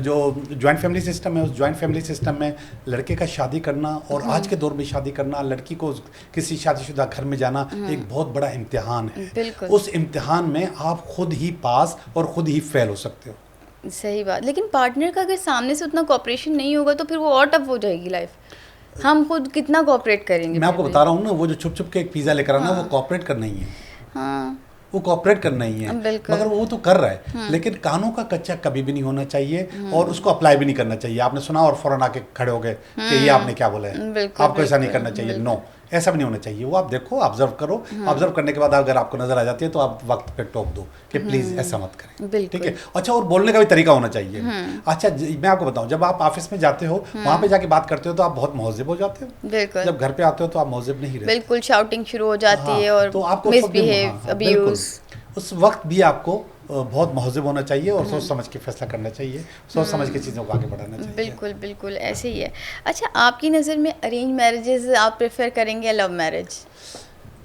जो जॉइंट फैमिली सिस्टम है, उस जॉइंट फैमिली सिस्टम में लड़के का शादी करना और आज के दौर में शादी करना, लड़की को किसी शादीशुदा घर में जाना एक बहुत बड़ा इम्तिहान है। बिल्कुल। उस इम्तिहान में आप खुद ही पास और खुद ही फेल हो सकते हो। सही बात। लेकिन पार्टनर का अगर सामने से उतना कोऑपरेशन नहीं होगा तो फिर वो और टफ हो जाएगी लाइफ। हम खुद कितना कोऑपरेट करेंगे? मैं आपको फिर बता रहा हूँ ना, वो जो छुप छुप के एक पिज़्ज़ा लेकर आना, वो कोऑपरेट करना ही है। हाँ, वो कोऑपरेट करना ही है, बिल्कुल। मगर वो तो कर रहा है। लेकिन कानों का कच्चा कभी भी नहीं होना चाहिए और उसको अप्लाई भी नहीं करना चाहिए। आपने सुना और फौरन आके खड़े हो गए कि ये आपने क्या बोला है, बिल्कुल, आपको ऐसा नहीं बिल्कुल, करना चाहिए। नो, ऐसा भी नहीं होना चाहिए। वो आप देखो, ऑब्जर्व करो, ऑब्जर्व करने के बाद अगर आपको नजर आ जाती है तो आप वक्त पे टोक दो कि प्लीज ऐसा मत करें, बिल्कुल। ठीक है? अच्छा, और बोलने का भी तरीका होना चाहिए। अच्छा, मैं आपको बताऊं, जब आप ऑफिस में जाते हो, वहां पे जाके बात करते हो तो आप बहुत महज़िब हो जाते हो। बिल्कुल जब घर पे आते हो तो आप महज़िब नहीं रहते। बिल्कुल, शाउटिंग शुरू हो जाती है और तो आपको उस वक्त भी- मिसबिहेव, हाँ, बिल्कुल। अब्यूज। उस वक्त भी आपको बहुत महज़िब होना चाहिए और सोच समझ के फैसला करना चाहिए, सोच समझ के चीज़ों को आगे बढ़ाना चाहिए। बिल्कुल बिल्कुल ऐसे ही है। अच्छा, आपकी नज़र में अरेंज मैरिजेस आप प्रेफर करेंगे या लव मैरिज?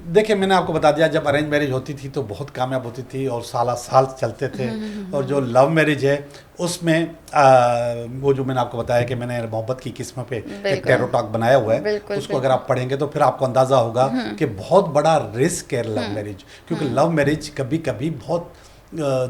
देखिए, मैंने आपको बता दिया, जब अरेंज मैरिज होती थी तो बहुत कामयाब होती थी और साल चलते थे। और जो लव मैरिज है उसमें वो जो मैंने आपको बताया कि मैंने मोहब्बत की किस्म पे एक टैरो टॉक बनाया हुआ है, बिल्कुल, उसको अगर आप पढ़ेंगे तो फिर आपको अंदाज़ा होगा कि बहुत बड़ा रिस्क है लव मैरिज। क्योंकि लव मैरिज कभी कभी बहुत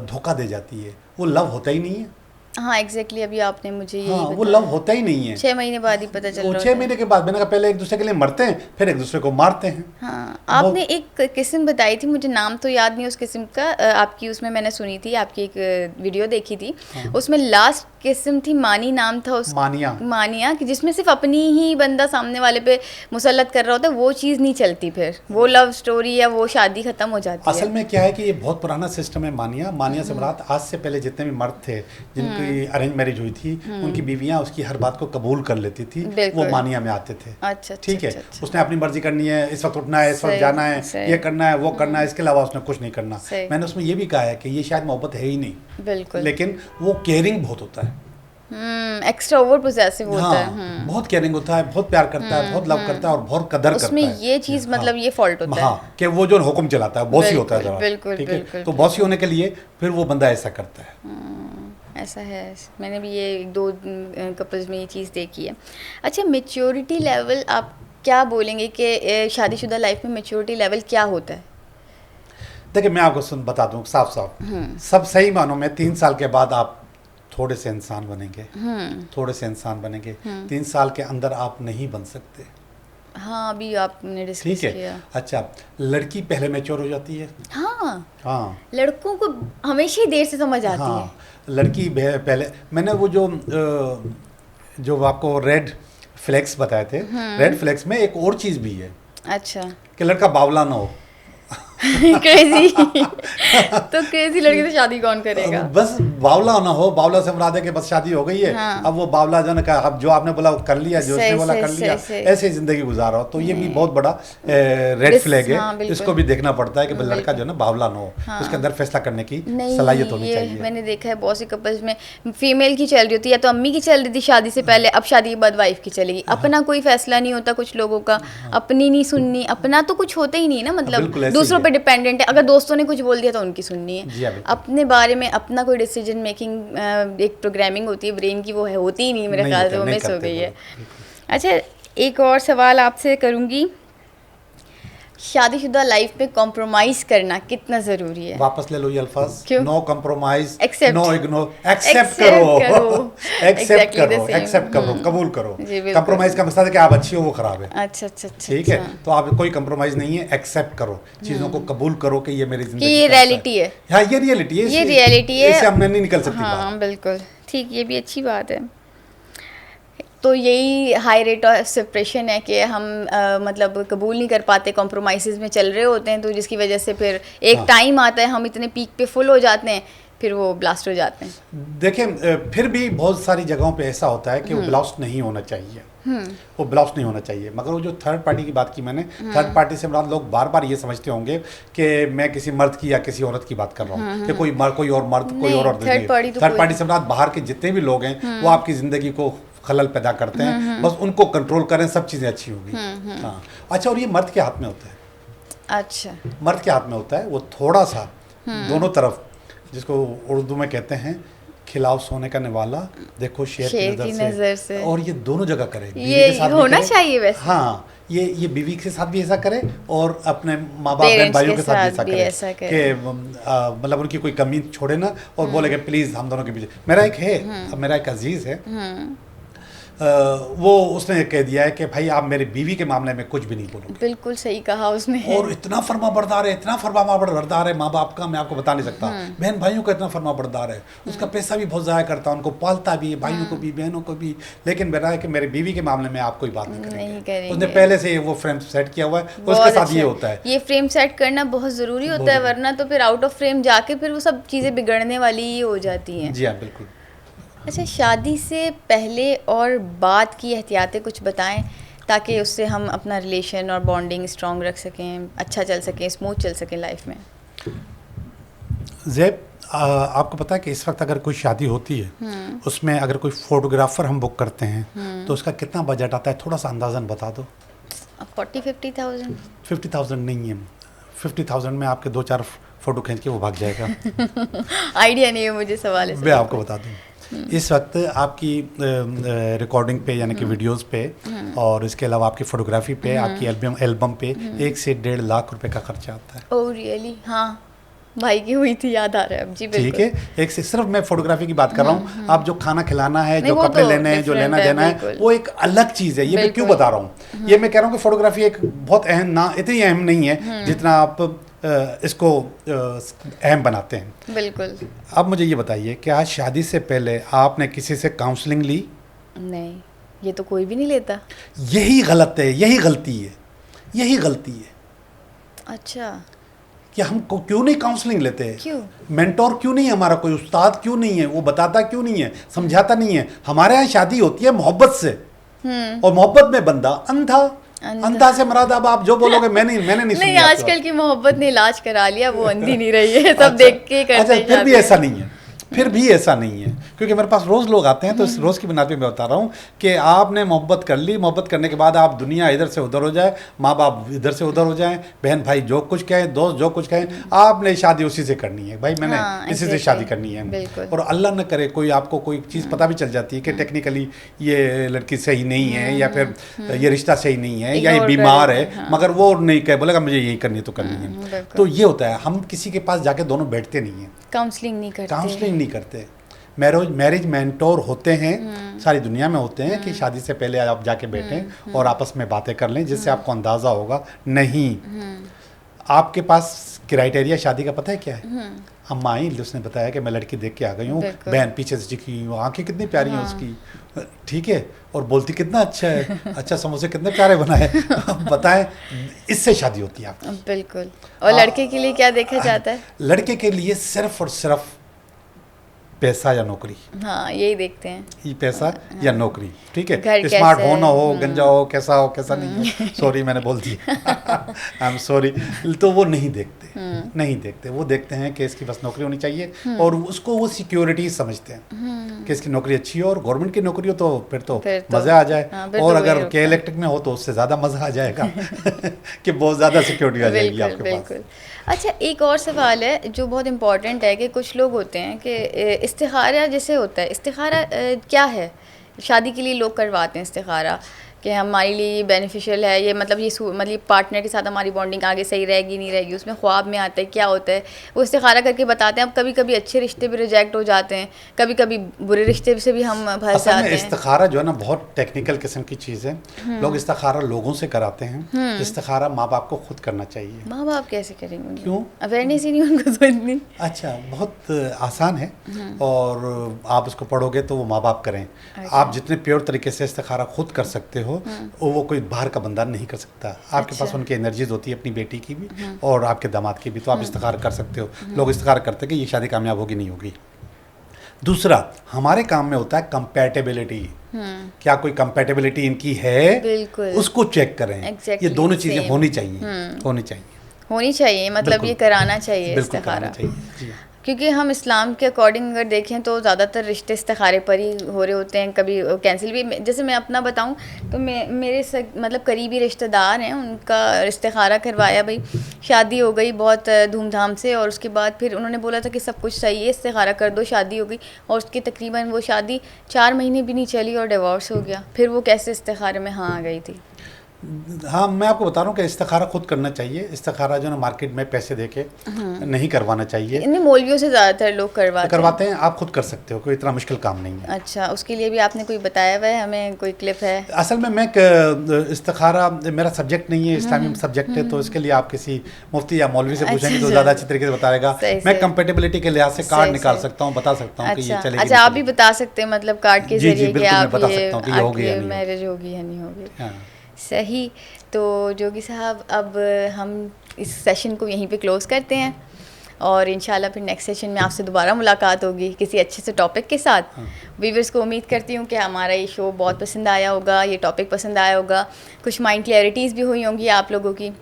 धोखा दे जाती है, वो लव होता ही नहीं है। हाँ एग्जैक्टली, अभी आपने मुझे यही हाँ, वो बताया। लव होता ही नहीं है। 6 महीने बाद ही पता चल वो रहा 6 महीने के बाद, मैंने कहा पहले एक दूसरे के लिए मरते हैं, फिर एक दूसरे को मारते हैं। हाँ, आपने एक किस्म बताई थी, मुझे नाम तो याद नहीं उस किस्म का, आपकी उसमें मैंने सुनी थी, आपकी एक वीडियो देखी थी। उसमें लास्ट किस्म थी, मानी नाम था उस मानिया, कि जिसमें सिर्फ अपनी ही बंदा सामने वाले पे मुसल्लत कर रहा होता है, वो चीज़ नहीं चलती, फिर वो लव स्टोरी या वो शादी खत्म हो जाती है। असल में क्या है कि ये बहुत पुराना सिस्टम है। मानिया से मुराद आज से पहले जितने भी मर्द थे जिनकी अरेंज मैरिज हुई थी, उनकी बीवियां उसकी हर बात को कबूल कर लेती थी, वो मानिया में आते थे। अच्छा, ठीक है, उसने अपनी मर्जी करनी है, इस वक्त उठना है, इस वक्त जाना है, ये करना है, वो करना है, इसके अलावा उसने कुछ नहीं करना। मैंने उसमें ये भी कहा है कि ये शायद मोहब्बत है ही नहीं, बिल्कुल, लेकिन वो केयरिंग बहुत होता है, एक्स्ट्रा ओवर पोजेसिव होता है। बहुत केयरिंग होता है, बहुत प्यार करता है, बहुत लव करता है और बहुत कदर करता है। उसमें ये चीज़ मतलब ये फॉल्ट होता है, हाँ, कि वो जो हुक्म चलाता है, बॉसी होता है जरा, बिल्कुल, ठीक है? बिल्कुल, तो बॉसी होने के लिए फिर वो बंदा ऐसा करता है। ऐसा है, मैंने भी ये 2 कपल्स में ये चीज़ देखी है। अच्छा, मैच्योरिटी लेवल आप क्या बोलेंगे कि शादीशुदा लाइफ में मैच्योरिटी लेवल क्या होता है? देखिए, मैं आपको बता दूं साफ सब सही मानों में 3 साल के बाद आप थोड़े से इंसान बनेंगे, थोड़े से इंसान बनेंगे। 3 साल के अंदर आप नहीं बन सकते। हाँ, अभी आपने डिस्कस ठीक है। किया। अच्छा, लड़की पहले मैच्योर हो जाती है। हाँ, लड़कों को हमेशा ही देर से समझ आती है। लड़की पहले, मैंने वो जो आपको रेड फ्लैक्स बताए थे, रेड फ्लैक्स में एक और चीज़ भी है अच्छा कि लड़का बावला ना हो। क्रेजी तो क्रेजी लड़के से शादी कौन करेगा? बस बावला ना हो, बावला से मुराद है कि बस शादी हो गई है, हाँ। अब वो बावला जो का अब जो आपने बोला वो कर लिया, जो उसने सही, बोला सही, कर लिया, सही, सही। ऐसे ही जिंदगी गुजारो। तो ये भी बहुत बड़ा रेड फ्लैग है। हाँ, बिल्कुल। इसको भी देखना पड़ता है कि भाई लड़का जो है ना बावला ना हो, हाँ। उसके अंदर फैसला करने की नहीं, सलाहियत होनी ये चाहिए। मैंने देखा है बहुत से कपल्स में फीमेल की चल रही होती है, या तो अम्मी की चल रही थी शादी से पहले, अब शादी के बाद वाइफ की चलेगी। अपना कोई फैसला नहीं होता कुछ लोगों का, अपनी नहीं सुननी, अपना तो कुछ होता ही नहीं ना, बिल्कुल मतलब ऐसे ही दूसरों है। पे डिपेंडेंट है। अगर दोस्तों ने कुछ बोल दिया तो उनकी सुननी जी है, हाँ, बिल्कुल। अपने बारे में अपना कोई डिसीजन मेकिंग एक प्रोग्रामिंग होती है ब्रेन की, वो है होती ही नहीं, मेरे नहीं ख्याल होता, से वो नहीं मिस हो करते गई वो, है। बिल्कुल। अच्छा, एक और सवाल आपसे करूँगी, शादीशुदा लाइफ में कॉम्प्रोमाइज करना कितना ज़रूरी है? वापस ले लो ये अल्फाज, क्यों? No compromise, Accept. No ignore, accept Accept करो, करो। एक्सेप्ट Exactly the करो, same. एक्सेप्ट करो, कबूल करो। जी, बिल्कुल। कंप्रोमाइज का मतलब है कि आप अच्छी हो वो खराब है, अच्छा अच्छा अच्छा, ठीक है? अच्छा। तो आप कोई कंप्रोमाइज नहीं है, एक्सेप्ट करो, चीज़ों को कबूल करो कि ये मेरी कि जिंदगी ये का हिस्सा रियलिटी है। हाँ, ये रियलिटी है, ये रियलिटी है, इससे हमने नहीं निकल सकती बात। हाँ बिल्कुल ठीक, ये भी अच्छी बात है। तो यही हाई रेट ऑफ सेपरेशन है कि हम मतलब कबूल नहीं कर पाते, कॉम्प्रोमाइज़ में चल रहे होते हैं, तो जिसकी वजह से फिर एक हाँ। टाइम आता है हम इतने पीक पे फुल हो जाते हैं, फिर वो ब्लास्ट हो जाते हैं। देखिए फिर भी बहुत सारी जगहों पे ऐसा होता है कि वो ब्लास्ट नहीं होना चाहिए, वो ब्लास्ट नहीं होना चाहिए। मगर वो जो थर्ड पार्टी की बात की मैंने, थर्ड पार्टी से मुराद लोग बार बार ये समझते होंगे कि मैं किसी मर्द की या किसी औरत की बात कर रहा हूँ, कि कोई और मर्द कोई नहीं, और औरत third नहीं। party तो थर्ड कोई- पार्टी से मुराद बाहर के जितने भी लोग हैं वो आपकी ज़िंदगी को खलल पैदा करते हैं, बस उनको कंट्रोल करें, सब चीज़ें अच्छी होगी। हाँ, अच्छा, और ये मर्द के हाथ में होता है, अच्छा, मर्द के हाथ में होता है, वो थोड़ा सा दोनों तरफ, जिसको उर्दू में कहते हैं खिलाफ सोने का निवाला, देखो शेर की नज़र से, और ये दोनों जगह करे, बीवी ये के साथ भी होना करे। चाहिए वैसे। हाँ, ये बीवी के साथ भी ऐसा करे और अपने माँ बाप बहन Parents भाइयों के के साथ भी साथ भी ऐसा ऐसा करे करे। कि मतलब उनकी कोई कमी छोड़े ना, और बोले कि प्लीज़ हम दोनों के बीच। मेरा एक है, अब मेरा एक अजीज़ है, वो उसने कह दिया है कि भाई आप मेरी बीवी के मामले में कुछ भी नहीं बोलोगे। बिल्कुल सही कहा उसने। और इतना फरमा बरदार है, इतना फरमा बरदार है माँ बाप का, मैं आपको बता नहीं सकता। बहन भाइयों का इतना फरमा बरदार है, उसका पैसा भी बहुत ज़ाया करता है, उनको पालता भी है, भाइयों को भी बहनों को भी। लेकिन मेरा है कि मेरी बीवी के मामले में आप कोई बात नहीं करेंगे। उसने पहले से वो फ्रेम सेट किया हुआ है, उसके साथ ये होता है। ये फ्रेम सेट करना बहुत ज़रूरी होता है, वरना तो फिर आउट ऑफ फ्रेम जाके फिर वो सब चीज़ें बिगड़ने वाली ही हो जाती हैं। जी हाँ, बिल्कुल। अच्छा, शादी से पहले और बाद की एहतियातें कुछ बताएं, ताकि उससे हम अपना रिलेशन और बॉन्डिंग स्ट्रॉन्ग रख सकें, अच्छा चल सकें, स्मूथ चल सकें लाइफ में। ज़ैब, आपको पता है कि इस वक्त अगर कोई शादी होती है, उसमें अगर कोई फोटोग्राफर हम बुक करते हैं तो उसका कितना बजट आता है, थोड़ा सा अंदाज़न बता दो। 40-50,000। 50,000 नहीं है, 50,000 में आपके 2-4 फ़ोटो खींच के वो भाग जाएगा। आइडिया नहीं है मुझे, सवाल है। मैं आपको बता दूं, इस वक्त आपकी रिकॉर्डिंग पे यानी कि वीडियोस पे और इसके अलावा आपकी फोटोग्राफी पे, आपकी एल्बम पे 1 से 1.5 लाख रुपए का खर्चा आता है। Oh really? हाँ, भाई की हुई थी, याद आ रहा है अब। जी बिल्कुल। ठीक है, एक से सिर्फ मैं फोटोग्राफी की बात कर रहा हूँ। आप जो खाना खिलाना है, नहीं, जो वो कपड़े तो लेने हैं, जो different लेना है, देना है, बिल्कुल। वो एक अलग चीज़ है। ये मैं क्यों बिल्कुल। बता रहा हूँ, ये मैं कह रहा हूँ कि फोटोग्राफी एक बहुत अहम, ना इतनी अहम नहीं है जितना आप इसको अहम बनाते हैं। बिल्कुल। अब मुझे ये बताइए कि आज शादी से पहले आपने किसी से काउंसलिंग ली? नहीं, ये तो कोई भी नहीं लेता। यही गलत है, यही गलती है, यही गलती है अच्छा, कि हम क्यों नहीं काउंसलिंग लेते हैं? क्यों? मेंटोर क्यों नहीं है हमारा, कोई उस्ताद क्यों नहीं है, वो बताता क्यों नहीं है, समझाता नहीं है। हमारे यहाँ शादी होती है मोहब्बत से, और मोहब्बत में बंदा अंधा से मराद। अब आप जो बोलोगे मैंने नहीं सुनी नहीं, आपकी आजकल की मोहब्बत ने इलाज करा लिया, वो अंधी नहीं रही है, सब अच्छा, देख के करते अच्छा, ही फिर भी जाते ऐसा हैं। नहीं है, फिर भी ऐसा नहीं है, क्योंकि मेरे पास रोज़ लोग आते हैं, तो इस रोज़ की बुनियाद पे मैं बता रहा हूँ कि आपने मोहब्बत कर ली, मोहब्बत करने के बाद आप दुनिया इधर से उधर हो जाए, माँ बाप इधर से उधर हो जाए, बहन भाई जो कुछ कहें, दोस्त जो कुछ कहें, आपने शादी उसी से करनी है। भाई मैंने हाँ, इसी से exactly, शादी करनी है। बिल्कुल। और अल्लाह न करे कोई आपको कोई चीज़ पता भी चल जाती है कि टेक्निकली ये लड़की सही नहीं है, या फिर ये रिश्ता सही नहीं है, या ये Ignore कर बीमार देते है, हैं, हाँ। मगर वो नहीं कहे, बोलेगा मुझे यही करनी है तो करनी है। बिल्कुल। तो ये होता है, हम किसी के पास जाके दोनों बैठते नहीं हैं, काउंसलिंग नहीं करते। काउंसलिंग नहीं करते। मैरिज मेंटोर होते हैं, सारी दुनिया में होते हैं, कि शादी से पहले आप जाके बैठें और आपस में बातें कर लें, जिससे आपको अंदाज़ा होगा। नहीं, आपके पास क्राइटेरिया शादी का पता है क्या है? अम्मा आई, उसने बताया कि मैं लड़की देख के आ गई हूँ, बिल्कुल। बहन पीछे से चिकी हुई, आंखें कितनी प्यारी हैं उसकी, ठीक है, और बोलती कितना अच्छा है, अच्छा समोसे कितने प्यारे बनाए। बताएं, इससे शादी होती है आपकी। बिल्कुल। और लड़के के लिए क्या देखा जाता है? लड़के के लिए सिर्फ और सिर्फ पैसा या नौकरी, हाँ, यही देखते हैं। ये पैसा या नौकरी, ठीक घर है, कैसे स्मार्ट हो है, ना हो, गंजा हो, कैसा नहीं हो, सॉरी मैंने बोल दिया, आई एम सॉरी, तो वो नहीं देखते, नहीं देखते, वो देखते हैं कि इसकी बस नौकरी होनी चाहिए और उसको वो सिक्योरिटी समझते हैं कि इसकी नौकरी अच्छी हो, और गवर्नमेंट की नौकरी हो तो फिर तो मज़ा आ जाए, हाँ, फिर और तो अगर वही के इलेक्ट्रिक में हो तो उससे ज़्यादा मज़ा आ जाएगा कि बहुत ज़्यादा सिक्योरिटी आ जाएगी बिल्कुल आपके पास। बिल्कुल। अच्छा, एक और सवाल है जो बहुत इम्पोर्टेंट है कि कुछ लोग होते हैं कि इस्तिखारा जैसे होता है, इस्तिखारा क्या है? शादी के लिए लोग करवाते हैं इस्तिखारा कि हमारे लिए ये बेनिफिशियल है, ये मतलब मतलब पार्टनर के साथ हमारी बॉन्डिंग आगे सही रहेगी नहीं रहेगी, उसमें ख्वाब में आता है क्या होता है, वो इस्तिखारा करके बताते हैं। अब कभी कभी अच्छे रिश्ते भी रिजेक्ट हो जाते हैं, कभी कभी बुरे रिश्ते से भी हम फंस असल में जाते हैं। इस्तिखारा जो है ना बहुत टेक्निकल किस्म की चीज़ है। लोग इस्तिखारा लोगों से कराते हैं, इस्तिखारा माँ बाप को खुद करना चाहिए। माँ बाप कैसे करेंगे? क्यों? अवेयरनेस ही नहीं उनको तो इतनी। अच्छा, बहुत आसान है, और आप उसको पढ़ोगे तो वो माँ बाप करें। आप जितने प्योर तरीके से इस्तिखारा खुद कर सकते हो, वो कोई बाहर का बंदा नहीं कर सकता। आपके पास उनकी एनर्जीज होती है, अपनी बेटी की भी और आपके दामाद की भी, तो आप इस्तिखारा कर सकते हो। लोग इस्तिखारा करते हैं कि ये शादी कामयाब होगी नहीं होगी। दूसरा, हमारे काम में होता है कंपैटिबिलिटी, क्या कोई कंपैटिबिलिटी इनकी है, बिल्कुल। उसको चेक करें। Exactly, ये दोनों चीज़ें same. होनी चाहिए, होनी चाहिए, होनी चाहिए, मतलब बिल्कुल। ये कराना चाहिए बिल्कुल कराना इस्तिखारा। चाहिए जी। क्योंकि हम इस्लाम के अकॉर्डिंग अगर देखें तो ज़्यादातर रिश्ते इस्तिखारे पर ही हो रहे होते हैं, कभी कैंसिल भी। जैसे मैं अपना बताऊं तो मेरे मतलब करीबी रिश्तेदार हैं, उनका इस्तिखारा करवाया, भाई शादी हो गई बहुत धूमधाम से, और उसके बाद फिर उन्होंने बोला था कि सब कुछ सही है, इस्तिखारा कर दो, शादी हो गई, और उसकी तकरीबन वो शादी 4 महीने भी नहीं चली और डिवोर्स हो गया। फिर वो कैसे इस्तिखारे में हाँ आ गई थी। हाँ, मैं आपको बता रहा हूँ कि इस्तिखारा खुद करना चाहिए। इस्तिखारा जो ना मार्केट में पैसे देके नहीं करवाना चाहिए। इन्हीं मौलवियों से ज़्यादातर लोग करवाते हैं, आप खुद कर सकते हो, कोई इतना मुश्किल काम नहीं है। अच्छा, उसके लिए भी आपने कोई बताया हुआ है हमें, कोई क्लिप है? असल में मैं इस्तिखारा मेरा सब्जेक्ट नहीं है, इस्लामी सब्जेक्ट है, तो इसके लिए आप किसी मुफ्ती या मौलवी से पूछेंगे तो ज़्यादा अच्छी तरीके से बताएगा। मैं कंपेटेबिलिटी के लिहाज से कार्ड निकाल सकता हूँ, बता सकता हूँ कि ये चलेगी। अच्छा, आप भी बता सकते हैं मतलब कार्ड के जरिए कि आप बता सकता हूँ कि ये होगी या नहीं, मैरिज होगी या नहीं होगी। हाँ। सही। तो जोगी साहब, अब हम इस सेशन को यहीं पे क्लोज़ करते हैं, और इंशाल्लाह फिर नेक्स्ट सेशन में आपसे दोबारा मुलाकात होगी किसी अच्छे से टॉपिक के साथ। व्यूअर्स को उम्मीद करती हूँ कि हमारा ये शो बहुत पसंद आया होगा, ये टॉपिक पसंद आया होगा, कुछ माइंड क्लैरिटीज़ भी हुई होंगी आप लोगों की।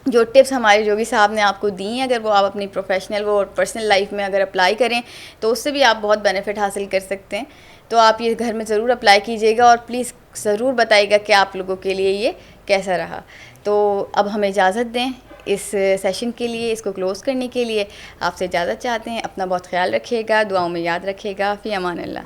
जो टिप्स हमारे जोगी साहब ने आपको दी हैं, अगर वो आप अपनी प्रोफेशनल वो और पर्सनल लाइफ में अगर अप्लाई करें तो उससे भी आप बहुत बेनिफिट हासिल कर सकते हैं। तो आप ये घर में ज़रूर अप्लाई कीजिएगा, और प्लीज़ ज़रूर बताइएगा कि आप लोगों के लिए ये कैसा रहा। तो अब हमें इजाज़त दें इस सेशन के लिए, इसको क्लोज़ करने के लिए आपसे इजाज़त चाहते हैं। अपना बहुत ख्याल रखिएगा, दुआओं में याद रखिएगा। फ़ी अमान अल्लाह।